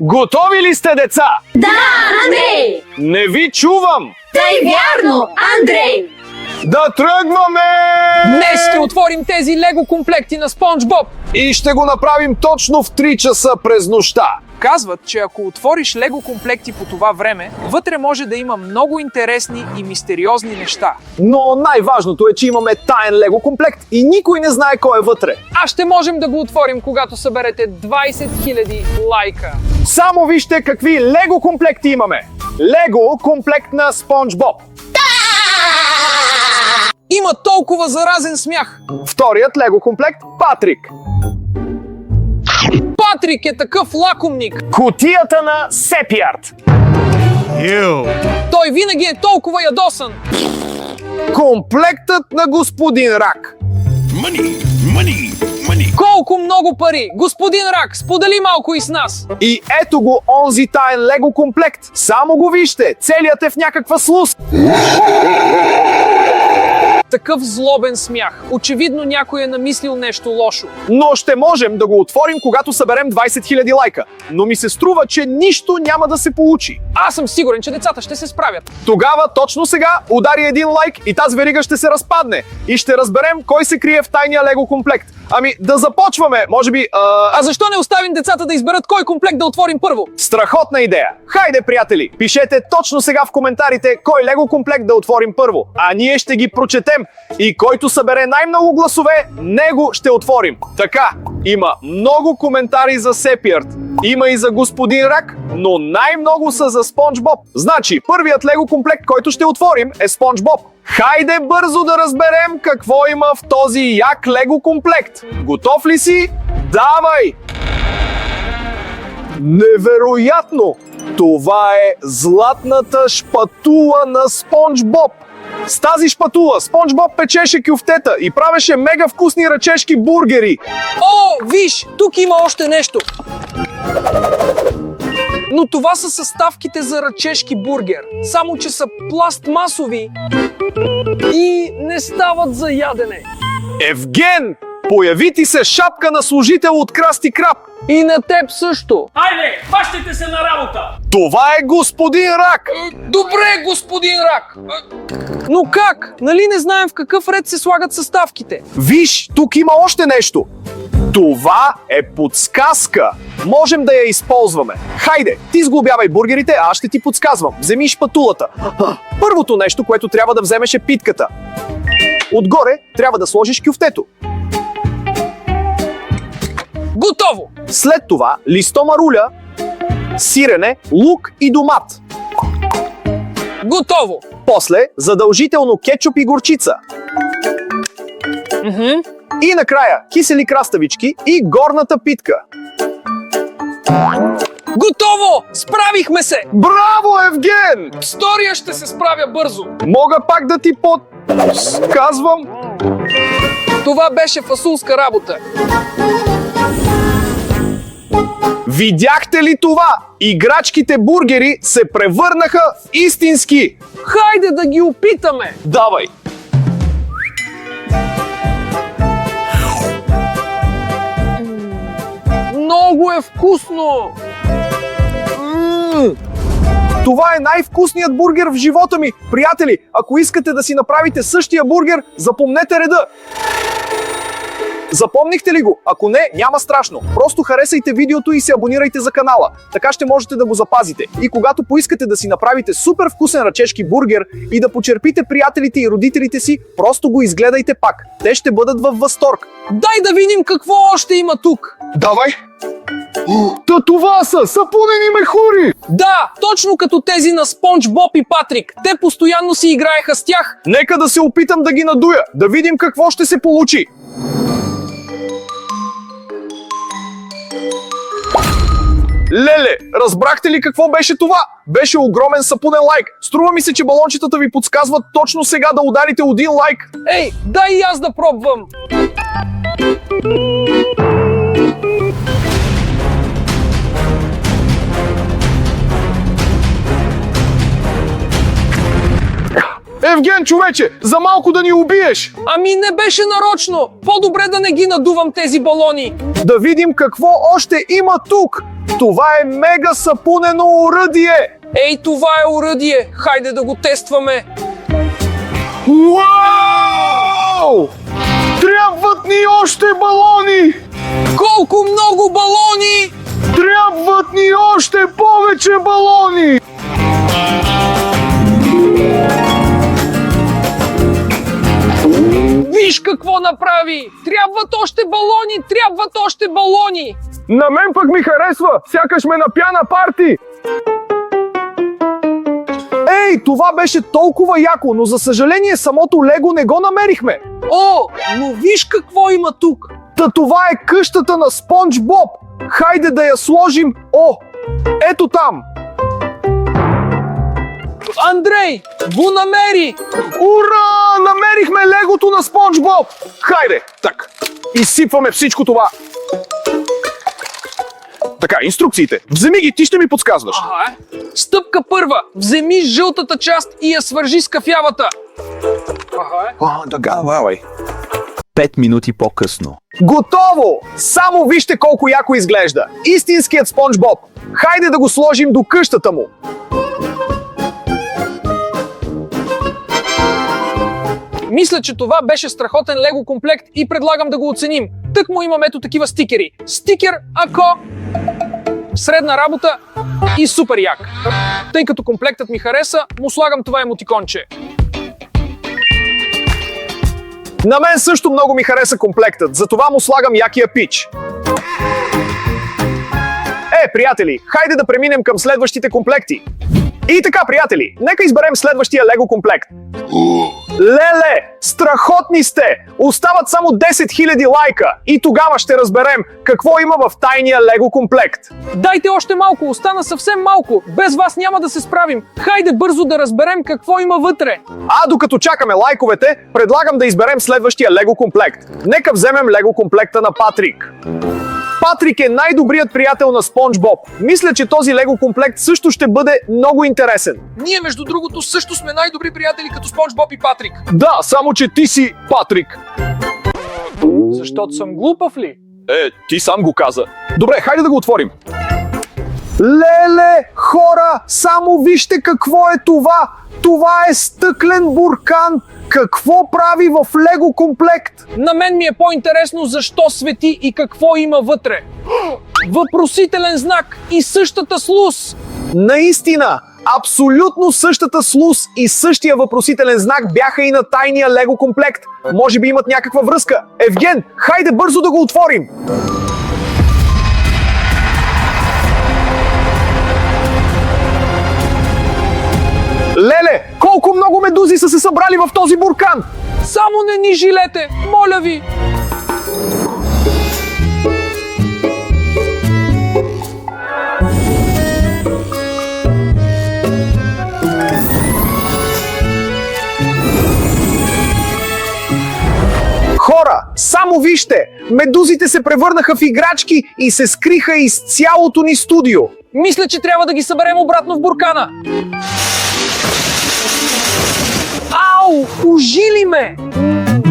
Готови ли сте, деца? Да, Андрей! Не ви чувам! Тъй вярно, Андрей! Да тръгваме! Днес ще отворим тези лего комплекти на Спонж Боб. И ще го направим точно в 3 часа през нощта. Казват, че ако отвориш лего комплекти по това време, вътре може да има много интересни и мистериозни неща. Но най-важното е, че имаме таен лего комплект и никой не знае кой е вътре. А ще можем да го отворим, когато съберете 20 000 лайка. Само вижте какви лего комплекти имаме. Лего комплект на Спонж Боб. Има толкова заразен смях. Вторият лего комплект Патрик. Патрик е такъв лакомник. Кутията на Сепиард. Той винаги е толкова ядосан. Комплектът на господин Рак. Колко много пари! Господин Рак, сподели малко и с нас. И ето го онзи таен лего комплект. Само го вижте, целият е в някаква слуз. Такъв злобен смях. Очевидно някой е намислил нещо лошо. Но ще можем да го отворим, когато съберем 20 000 лайка. Но ми се струва, че нищо няма да се получи. Аз съм сигурен, че децата ще се справят. Тогава, точно сега, удари един лайк и тази верига ще се разпадне. И ще разберем кой се крие в тайния лего комплект. Ами, да започваме, може би... А защо не оставим децата да изберат кой комплект да отворим първо? Страхотна идея! Хайде, приятели, пишете точно сега в коментарите кой лего комплект да отворим първо. А ние ще ги прочетем. И който събере най-много гласове, него ще отворим. Така, има много коментари за Сепиард. Има и за господин Рак, но най-много са за Спонж Боб. Значи, първият лего комплект, който ще отворим, е Спонж Боб. Хайде бързо да разберем какво има в този як лего комплект. Готов ли си? Давай! Невероятно! Това е златната шпатула на Спонж Боб. С тази шпатула Спонж Боб печеше кюфтета и правеше мега вкусни ръчешки бургери. О, виж, тук има още нещо. Но това са съставките за ръчешки бургер. Само че са пластмасови и не стават за ядене. Евген! Появи ти се шапка на служител от Красти Краб. И на теб също. Хайде, хващайте се на работа! Това е господин Рак. Добре, господин Рак. Но как? Нали не знаем в какъв ред се слагат съставките? Виж, тук има още нещо. Това е подсказка. Можем да я използваме. Хайде, ти сглобявай бургерите, а аз ще ти подсказвам. Вземи шпатулата. Първото нещо, което трябва да вземеш е питката. Отгоре трябва да сложиш кюфтето. Готово! След това листома руля, сирене, лук и домат. Готово! После задължително кетчуп и горчица. И накрая кисели краставички и горната питка. Готово! Справихме се! Браво, Евген! Втория ще се справя бързо. Мога пак да ти подсказвам? Това беше фасулска работа. Видяхте ли това? Играчките бургери се превърнаха в истински. Хайде да ги опитаме! Давай! Много е вкусно! Това е най-вкусният бургер в живота ми. Приятели, ако искате да си направите същия бургер, запомнете реда. Запомнихте ли го? Ако не, няма страшно. Просто харесайте видеото и се абонирайте за канала. Така ще можете да го запазите. И когато поискате да си направите супер вкусен ръчешки бургер и да почерпите приятелите и родителите си, просто го изгледайте пак. Те ще бъдат във възторг. Дай да видим какво още има тук. Давай! Това са сапунени мехури! Да, точно като тези на Спонж Боб и Патрик. Те постоянно си играеха с тях. Нека да се опитам да ги надуя, да видим какво ще се получи. Леле, разбрахте ли какво беше това? Беше огромен сапунен лайк. Струва ми се, че балончетата ви подсказват точно сега да ударите един лайк. Ей, дай и аз да пробвам. Евген, човече, за малко да ни убиеш! Ами не беше нарочно! По-добре да не ги надувам тези балони! Да видим какво още има тук! Това е мега сапунено оръдие! Ей, това е оръдие! Хайде да го тестваме! Уау! Трябват ни още балони! Колко много балони! Трябват ни още повече балони! Виж какво направи! Трябват още балони! Трябват още балони! На мен пък ми харесва! Сякаш ме напя на парти! Ей, това беше толкова яко, но за съжаление самото Лего не го намерихме. О, но виж какво има тук! Та това е къщата на Спонж Боб. Хайде да я сложим. О, ето там. Андрей, го намери! Ура! Намерихме легото на Спонж Боб. Хайде, так. Изсипваме всичко това. Така, инструкциите. Вземи ги, ти ще ми подсказваш. Ага. Стъпка първа. Вземи жълтата част и я свържи с кафявата. Ага. Давай. 5 минути по-късно. Готово! Само вижте колко яко изглежда. Истинският Спонж Боб. Хайде да го сложим до къщата му. Мисля, че това беше страхотен лего комплект и предлагам да го оценим. Тък му имам ето такива стикери. Стикер, ако... Средна работа и супер як. Тъй като комплектът ми хареса, му слагам това емотиконче. На мен също много ми хареса комплектът, затова му слагам якия пич. Приятели, хайде да преминем към следващите комплекти. И така, приятели, нека изберем следващия лего комплект. Леле, страхотни сте! Остават само 10 000 лайка и тогава ще разберем какво има в тайния лего комплект. Дайте още малко, остана съвсем малко. Без вас няма да се справим. Хайде бързо да разберем какво има вътре. А докато чакаме лайковете, предлагам да изберем следващия лего комплект. Нека вземем лего комплекта на Патрик. Патрик е най-добрият приятел на Спонж Боб. Мисля, че този лего комплект също ще бъде много интересен. Ние, между другото, също сме най-добри приятели като Спонж Боб и Патрик. Да, само че ти си Патрик. Защото съм глупав ли? Ти сам го каза. Добре, хайде да го отворим. Леле, хора, само вижте какво е това. Това е стъклен буркан. Какво прави в лего комплект? На мен ми е по-интересно защо свети и какво има вътре. Въпросителен знак и същата слуз. Наистина, абсолютно същата слуз и същия въпросителен знак бяха и на тайния лего комплект. Може би имат някаква връзка. Евген, хайде бързо да го отворим. Леле, колко много медузи са се събрали в този буркан! Само не ни жилете, моля ви! Хора, само вижте! Медузите се превърнаха в играчки и се скриха из цялото ни студио. Мисля, че трябва да ги съберем обратно в буркана. Ау, ужили ме!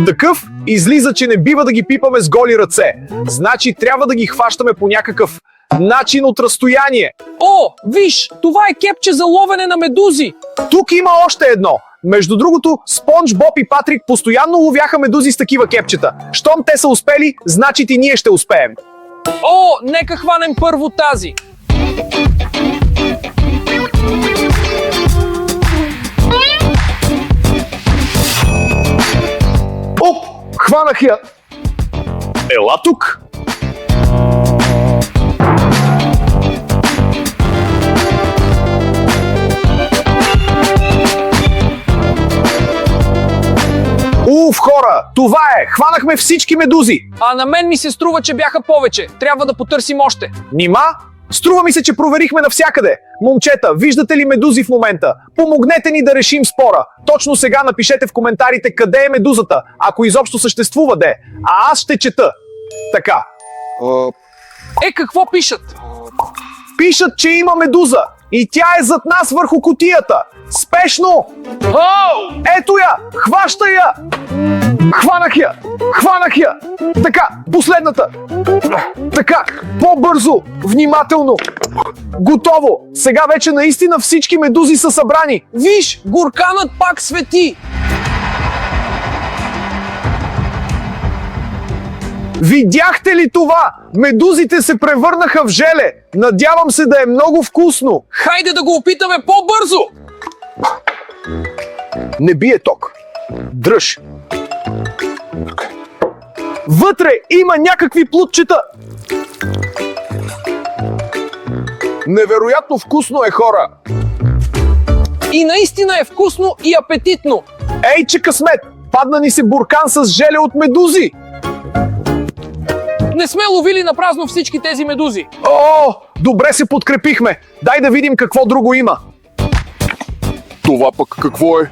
Такъв излиза, че не бива да ги пипаме с голи ръце. Значи трябва да ги хващаме по някакъв начин от разстояние. О, виж, това е кепче за ловене на медузи. Тук има още едно. Между другото, Спонж Боб и Патрик постоянно ловяха медузи с такива кепчета. Щом те са успели, значи и ние ще успеем. О, нека хванем първо тази. Оп, хванах я. Ела тук. Хора, това е! Хванахме всички медузи! А на мен ми се струва, че бяха повече. Трябва да потърсим още. Нима? Струва ми се, че проверихме навсякъде. Момчета, виждате ли медузи в момента? Помогнете ни да решим спора. Точно сега напишете в коментарите къде е медузата, ако изобщо съществува де. А аз ще чета. Така. Какво пишат? Пишат, че има медуза. И тя е зад нас върху кутията. Спешно! Ето я! Хващай я! Хванах я! Хванах я! Така, последната! Така, по-бързо! Внимателно! Готово! Сега вече наистина всички медузи са събрани! Виж, горканът пак свети! Видяхте ли това? Медузите се превърнаха в желе! Надявам се да е много вкусно! Хайде да го опитаме по-бързо! Не бие ток. Дръж. Вътре има някакви плутчета. Невероятно вкусно е, хора. И наистина е вкусно и апетитно! Ей, че късмет! Падна ни се буркан с желе от медузи. Не сме ловили на празно всички тези медузи. О, добре се подкрепихме. Дай да видим какво друго има. Това пък какво е?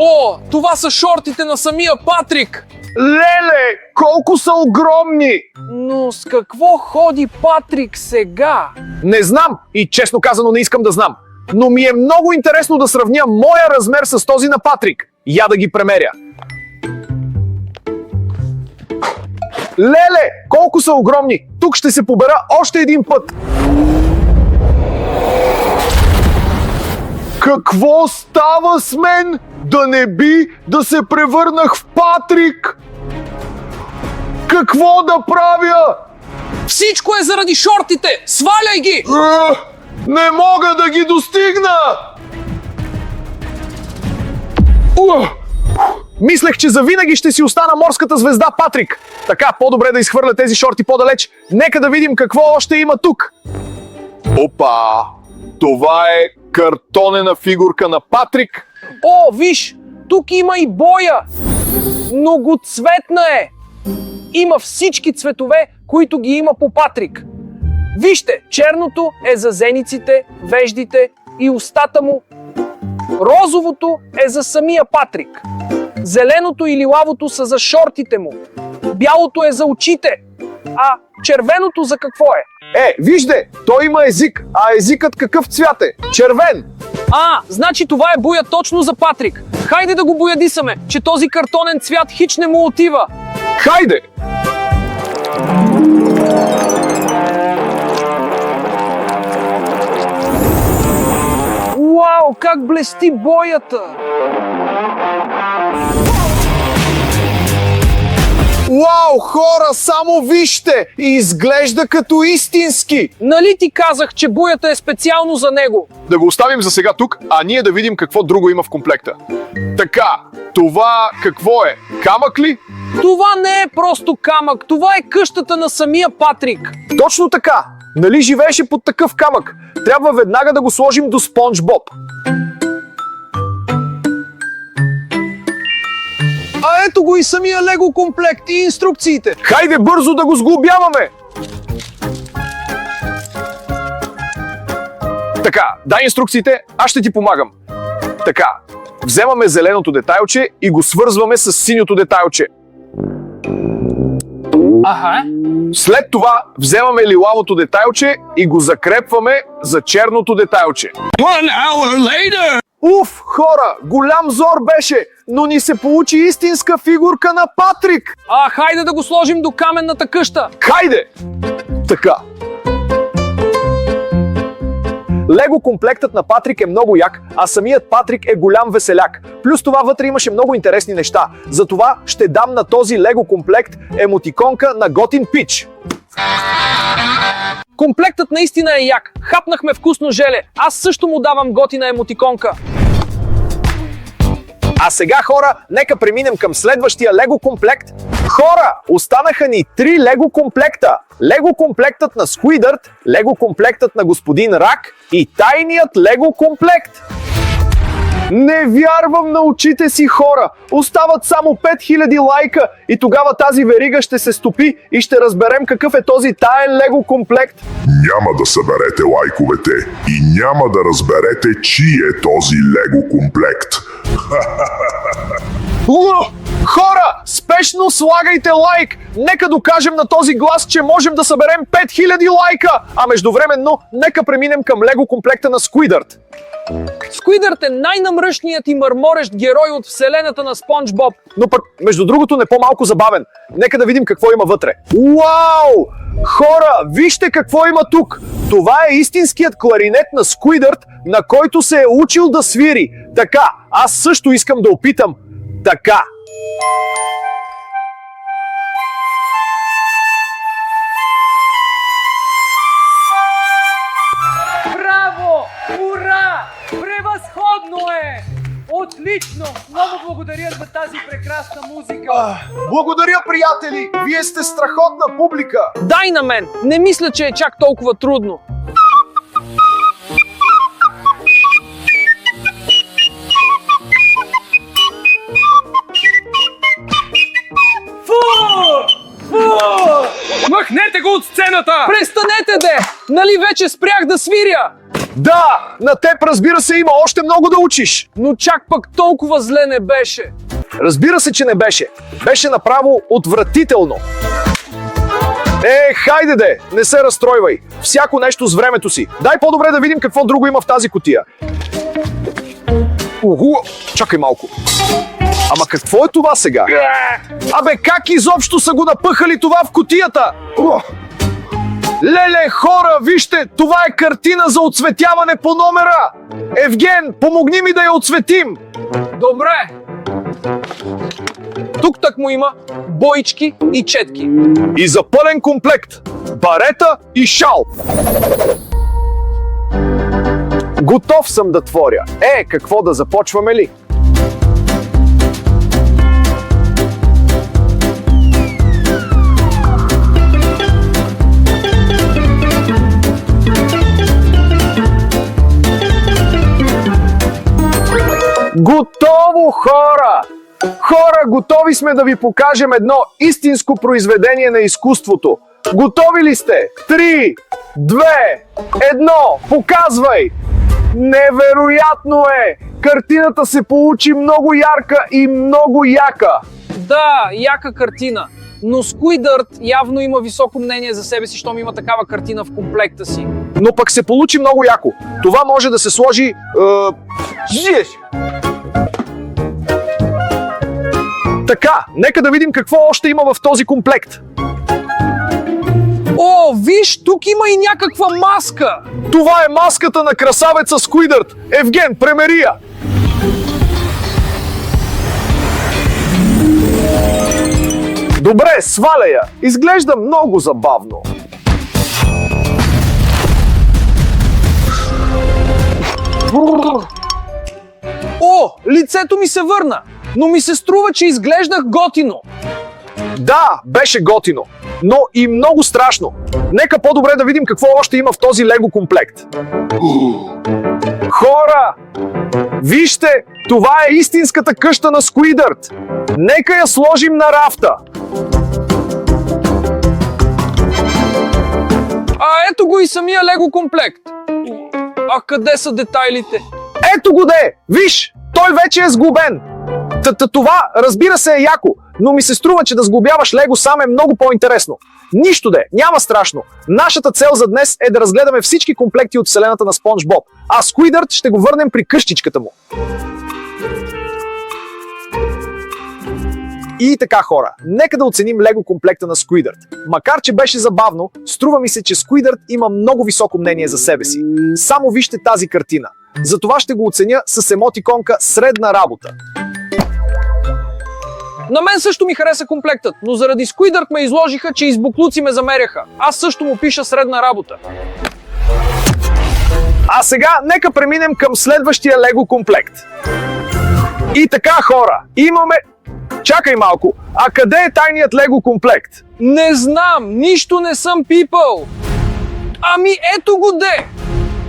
О, това са шортите на самия Патрик! Леле, колко са огромни! Но с какво ходи Патрик сега? Не знам и честно казано не искам да знам. Но ми е много интересно да сравня моя размер с този на Патрик. Я да ги премеря. Леле, колко са огромни! Тук ще се побера още един път. Какво става с мен? Да не би да се превърнах в Патрик? Какво да правя? Всичко е заради шортите! Сваляй ги! Не мога да ги достигна! Мислех, че завинаги ще си остана морската звезда Патрик. Така, по-добре да изхвърля тези шорти по-далеч. Нека да видим какво още има тук. Опа! Това е картонена фигурка на Патрик. О, виж! Тук има и боя! Многоцветна е! Има всички цветове, които ги има по Патрик. Вижте, черното е за зениците, веждите и устата му. Розовото е за самия Патрик. Зеленото и лилавото са за шортите му. Бялото е за очите. А червеното за какво е? Вижте, той има език, а езикът какъв цвят е? Червен. Значи това е боя точно за Патрик. Хайде да го боядисаме, че този картонен цвят хич не му отива. Хайде! Уау, как блести боята! Уау, хора, само вижте! Изглежда като истински! Нали ти казах, че боята е специално за него? Да го оставим за сега тук, а ние да видим какво друго има в комплекта. Така, това какво е? Камък ли? Това не е просто камък, това е къщата на самия Патрик. Точно така! Нали живееше под такъв камък? Трябва веднага да го сложим до Спонж Боб. А ето го и самия Лего комплект и инструкциите. Хайде бързо да го сглобяваме! Така, дай инструкциите, аз ще ти помагам. Така, вземаме зеленото детайлче и го свързваме с синьото детайлче. Аха. След това вземаме лилавото детайлче и го закрепваме за черното детайлче. Уф, хора, голям зор беше, но ни се получи истинска фигурка на Патрик. Хайде да го сложим до каменната къща. Хайде! Така. Лего комплектът на Патрик е много як, а самият Патрик е голям веселяк. Плюс това вътре имаше много интересни неща. Затова ще дам на този Лего комплект емотиконка на готин пич. Комплектът наистина е як. Хапнахме вкусно желе. Аз също му давам готина емотиконка. А сега, хора, нека преминем към следващия Лего комплект. Хора, останаха ни 3 Лего комплекта. Лего комплектът на Скуидърт, Лего комплектът на господин Рак и тайният Лего комплект. Не вярвам на очите си, хора! Остават само 5000 лайка и тогава тази верига ще се стопи и ще разберем какъв е този таен Лего комплект. Няма да съберете лайковете и няма да разберете чий е този Лего комплект. Хора, спешно слагайте лайк! Нека докажем на този глас, че можем да съберем 5000 лайка! А междувременно, нека преминем към Лего комплекта на Скуидърт. Скуидърт е най-намръщният и мърморещ герой от вселената на Спонж Боб. Но пък, между другото, не по-малко забавен. Нека да видим какво има вътре. Уау! Хора, вижте какво има тук! Това е истинският кларинет на Скуидърт, на който се е учил да свири. Така, аз също искам да опитам. Така. Браво! Ура! Превъзходно е! Отлично! Много благодаря за тази прекрасна музика. Благодаря, приятели! Вие сте страхотна публика! Дай на мен! Не мисля, че е чак толкова трудно. Махнете го от сцената! Престанете де! Нали вече спрях да свиря? Да, на теб разбира се има още много да учиш. Но чак пък толкова зле не беше. Разбира се, че не беше. Беше направо отвратително. Хайде де, не се разстройвай. Всяко нещо с времето си. Дай по-добре да видим какво друго има в тази кутия. Чакай малко. Ама какво е това сега? Абе, как изобщо са го напъхали това в кутията? Леле, хора, вижте, това е картина за оцветяване по номера. Евген, помогни ми да я оцветим. Добре. Тук так му има боички и четки. И за пълен комплект. Барета и шал. Готов съм да творя. Какво да започваме ли? Готово, хора! Хора, готови сме да ви покажем едно истинско произведение на изкуството. Готови ли сте? 3, 2, 1, показвай! Невероятно е! Картината се получи много ярка и много яка. Да, яка картина. Но Скуидърт явно има високо мнение за себе си, щом има такава картина в комплекта си. Но пък се получи много яко. Това може да се сложи... здесь. Така, нека да видим какво още има в този комплект. О, виж, тук има и някаква маска! Това е маската на красавеца Скуидърт. Евген, премери я! Добре, сваля я. Изглежда много забавно. О, лицето ми се върна! Но ми се струва, че изглеждах готино. Да, беше готино, но и много страшно. Нека по-добре да видим какво още има в този лего комплект. Хора, вижте, това е истинската къща на Скуидърт. Нека я сложим на рафта. А ето го и самия лего комплект. А къде са детайлите? Ето го де! Виж, той вече е сглобен. Това, разбира се, е яко, но ми се струва, че да сглобяваш лего сам е много по-интересно. Нищо де, няма страшно. Нашата цел за днес е да разгледаме всички комплекти от вселената на Спонж Боб, а Скуидърт ще го върнем при къщичката му. И така, хора, нека да оценим лего комплекта на Скуидърт. Макар че беше забавно, струва ми се, че Скуидърт има много високо мнение за себе си. Само вижте тази картина. Затова ще го оценя с емотиконка средна работа. На мен също ми хареса комплектът, но заради Скуидърт ме изложиха, че избуклуци ме замеряха. Аз също му пиша средна работа. А сега нека преминем към следващия лего комплект. И така, хора, имаме... Чакай малко, а къде е тайният лего комплект? Не знам, нищо не съм пипал. Ами ето го де!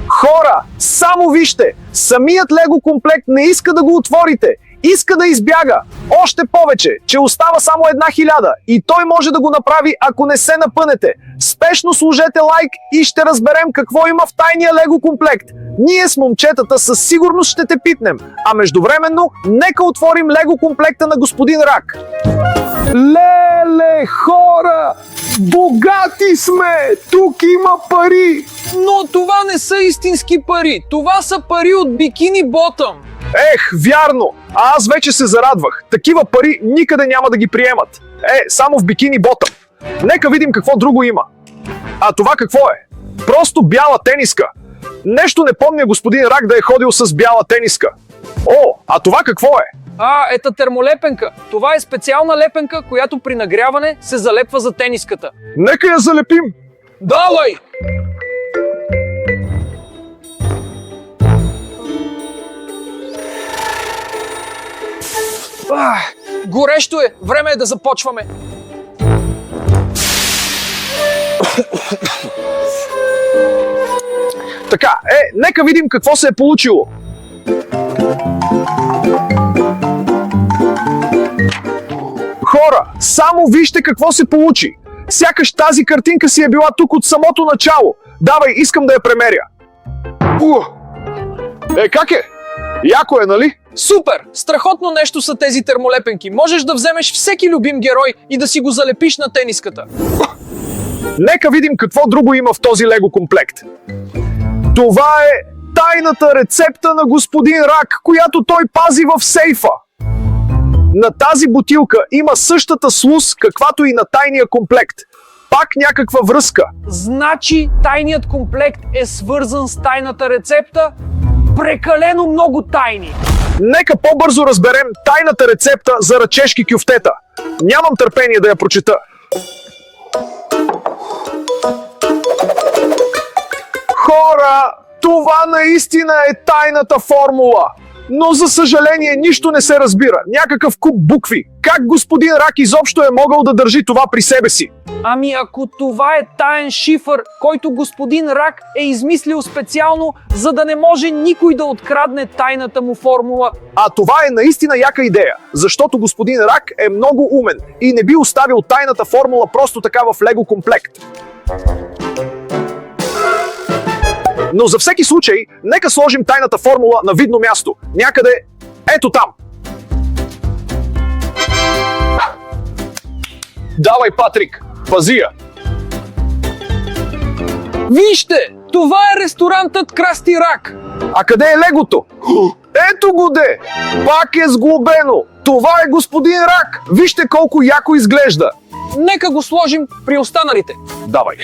Хора, само вижте, самият лего комплект не иска да го отворите. Иска да избяга. Още повече, че остава само 1000 и той може да го направи, ако не се напънете. Спешно сложете лайк и ще разберем какво има в тайния лего комплект. Ние с момчетата със сигурност ще те пипнем, а междувременно нека отворим лего комплекта на господин Рак. Леле, хора! Богати сме! Тук има пари! Но това не са истински пари. Това са пари от Бикини Ботъм. Ех, вярно! А аз вече се зарадвах. Такива пари никъде няма да ги приемат. Само в Бикини Ботъм. Нека видим какво друго има. А това какво е? Просто бяла тениска. Нещо не помня господин Рак да е ходил с бяла тениска. О, а това какво е? Ета термолепенка. Това е специална лепенка, която при нагряване се залепва за тениската. Нека я залепим. Давай! Горещо е! Време е да започваме! Така, нека видим какво се е получило. Хора, само вижте какво се получи. Сякаш тази картинка си е била тук от самото начало. Давай, искам да я премеря. Как е? Яко е, нали? Супер! Страхотно нещо са тези термолепенки. Можеш да вземеш всеки любим герой и да си го залепиш на тениската. Нека видим какво друго има в този лего комплект. Това е тайната рецепта на господин Рак, която той пази в сейфа. На тази бутилка има същата слуз, каквато и на тайния комплект. Пак някаква връзка. Значи тайният комплект е свързан с тайната рецепта? Прекалено много тайни! Нека по-бързо разберем тайната рецепта за ръчешки кюфтета. Нямам търпение да я прочета. Хора, това наистина е тайната формула. Но за съжаление нищо не се разбира. Някакъв куп букви. Как господин Рак изобщо е могъл да държи това при себе си? Ами ако това е таен шифър, който господин Рак е измислил специално, за да не може никой да открадне тайната му формула. А това е наистина яка идея, защото господин Рак е много умен и не би оставил тайната формула просто така в лего комплект. Но за всеки случай, нека сложим тайната формула на видно място. Някъде ето там. Давай, Патрик, пази я. Вижте, това е ресторантът Красти Рак. А къде е легото? Ето го де! Пак е сглобено. Това е господин Рак. Вижте колко яко изглежда. Нека го сложим при останалите. Давай.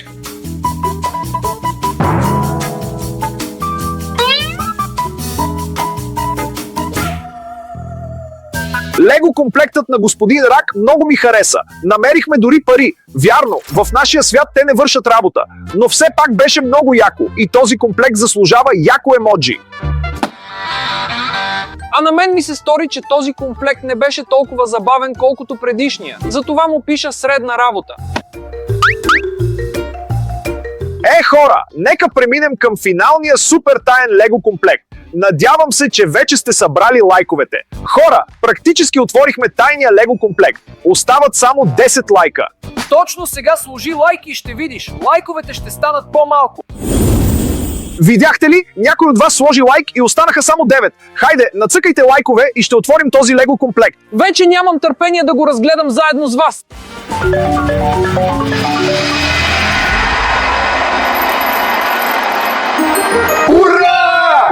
Лего комплектът на господин Рак много ми хареса. Намерихме дори пари. Вярно, в нашия свят те не вършат работа. Но все пак беше много яко. И този комплект заслужава яко емоджи. А на мен ми се стори, че този комплект не беше толкова забавен, колкото предишния. Затова му пиша средна работа. Хора, нека преминем към финалния супер таен лего комплект. Надявам се, че вече сте събрали лайковете. Хора, практически отворихме тайния лего комплект. Остават само 10 лайка. Точно сега сложи лайк и ще видиш. Лайковете ще станат по-малко. Видяхте ли? Някой от вас сложи лайк и останаха само 9. Хайде, нацъкайте лайкове и ще отворим този лего комплект. Вече нямам търпение да го разгледам заедно с вас.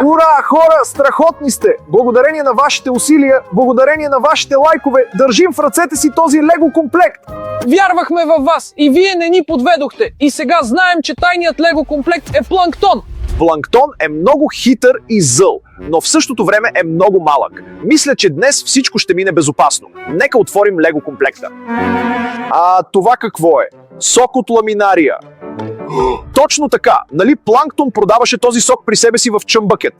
Ура, хора, страхотни сте! Благодарение на вашите усилия, благодарение на вашите лайкове, държим в ръцете си този лего комплект. Вярвахме във вас и вие не ни подведохте. И сега знаем, че тайният лего комплект е Планктон. Планктон е много хитър и зъл, но в същото време е много малък. Мисля, че днес всичко ще мине безопасно. Нека отворим лего комплекта. А това какво е? Сок от ламинария. Точно така, нали Планктон продаваше този сок при себе си в чъмбъкет?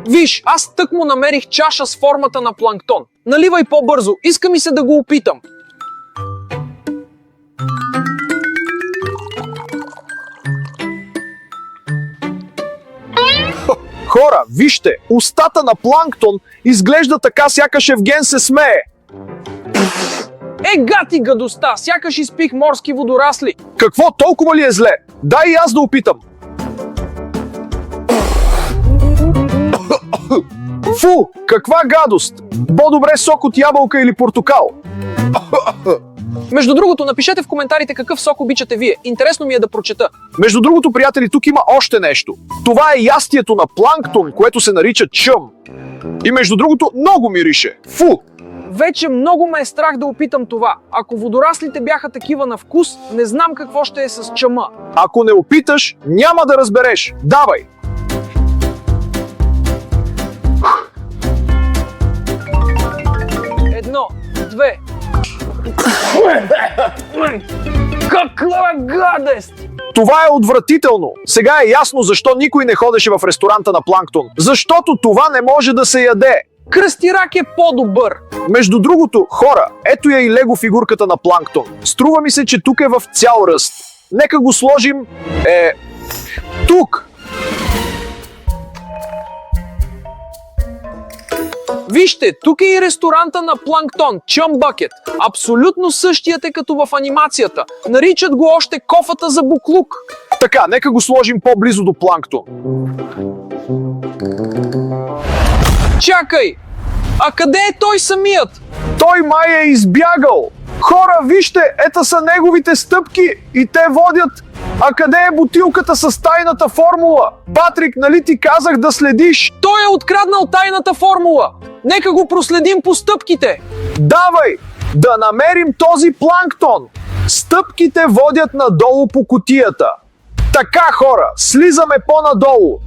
Виж, аз тък му намерих чаша с формата на Планктон. Наливай по-бързо, иска ми се да го опитам. Хора, вижте, устата на Планктон изглежда така, сякаш Евген се смее. Гати гадостта, сякаш изпих морски водорасли. Какво, толкова ли е зле? Дай и аз да опитам. Фу, каква гадост! По-добре сок от ябълка или портокал. Между другото, напишете в коментарите какъв сок обичате вие. Интересно ми е да прочета. Между другото, приятели, тук има още нещо. Това е ястието на планктон, което се нарича чъм. И между другото, много мирише. Фу! Вече много ме е страх да опитам това. Ако водораслите бяха такива на вкус, не знам какво ще е с чъма. Ако не опиташ, няма да разбереш. Давай! Едно, две. Каква гадост! Това е отвратително. Сега е ясно защо никой не ходеше в ресторанта на планктон. Защото това не може да се яде. Кръстирак е по-добър. Между другото, хора, ето я и лего фигурката на планктон. Струва ми се, че тук е в цял ръст. Нека го сложим... тук! Вижте, тук е и ресторанта на планктон, Chum Bucket. Абсолютно същият е като в анимацията. Наричат го още кофата за буклук. Така, нека го сложим по-близо до планктон. Чакай! А къде е той самият? Той май е избягал. Хора, вижте, ето са неговите стъпки и те водят. А къде е бутилката с тайната формула? Патрик, нали ти казах да следиш? Той е откраднал тайната формула. Нека го проследим по стъпките. Давай, да намерим този планктон. Стъпките водят надолу по кутията. Така, хора, слизаме по-надолу.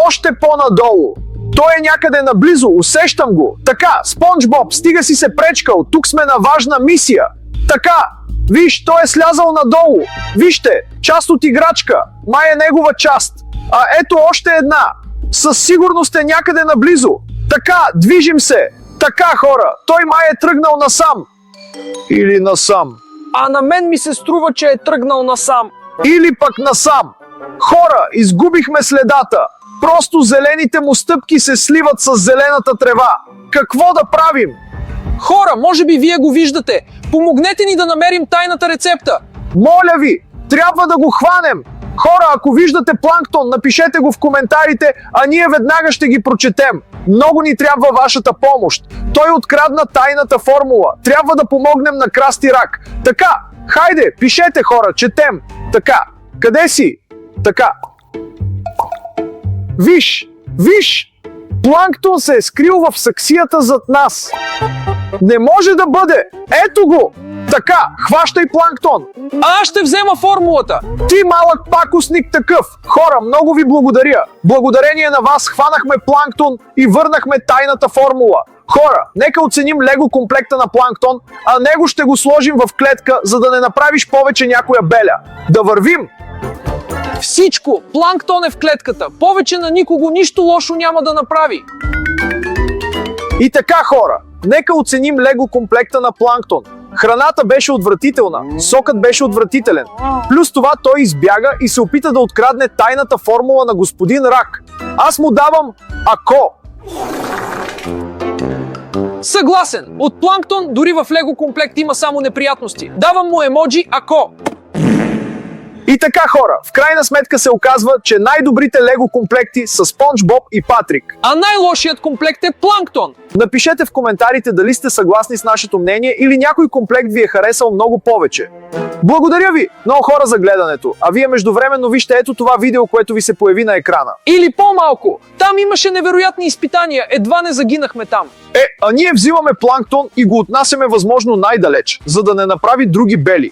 Още по-надолу. Той е някъде наблизо, усещам го. Така, Спонж Боб, стига си се пречкал. Тук сме на важна мисия. Така, виж, той е слязал надолу. Вижте, част от играчка. Май е негова част. А ето още една. Със сигурност е някъде наблизо. Така, движим се. Така, хора, той май е тръгнал насам. Или насам. А на мен ми се струва, че е тръгнал насам. Или пък насам. Хора, изгубихме следата. Просто зелените му стъпки се сливат с зелената трева. Какво да правим? Хора, може би вие го виждате. Помогнете ни да намерим тайната рецепта. Моля ви, трябва да го хванем. Хора, ако виждате планктон, напишете го в коментарите, а ние веднага ще ги прочетем. Много ни трябва вашата помощ. Той открадна тайната формула. Трябва да помогнем на Красти Рак. Така, хайде, пишете, хора, четем. Така, къде си? Така. Виж, виж! Планктон се е скрил в саксията зад нас. Не може да бъде! Ето го! Така, хващай планктон! А аз ще взема формулата. Ти малък пакосник такъв! Хора, много ви благодаря! Благодарение на вас хванахме планктон и върнахме тайната формула. Хора, нека оценим лего комплекта на планктон, а него ще го сложим в клетка, за да не направиш повече някоя беля. Да вървим! Всичко, планктон е в клетката. Повече на никого нищо лошо няма да направи. И така, хора, нека оценим лего комплекта на планктон. Храната беше отвратителна, сокът беше отвратителен. Плюс това той избяга и се опита да открадне тайната формула на господин Рак. Аз му давам ако. Съгласен. От планктон дори в лего комплект има само неприятности. Давам му емоджи ако. И така, хора, в крайна сметка се оказва, че най-добрите лего комплекти са Спонж Боб и Патрик. А най-лошият комплект е планктон. Напишете в коментарите дали сте съгласни с нашето мнение или някой комплект ви е харесал много повече. Благодаря ви, много хора, за гледането, а вие междувременно вижте ето това видео, което ви се появи на екрана. Или по-малко. Там имаше невероятни изпитания, едва не загинахме там. А ние взимаме планктон и го отнасяме възможно най-далеч, за да не направи други бели.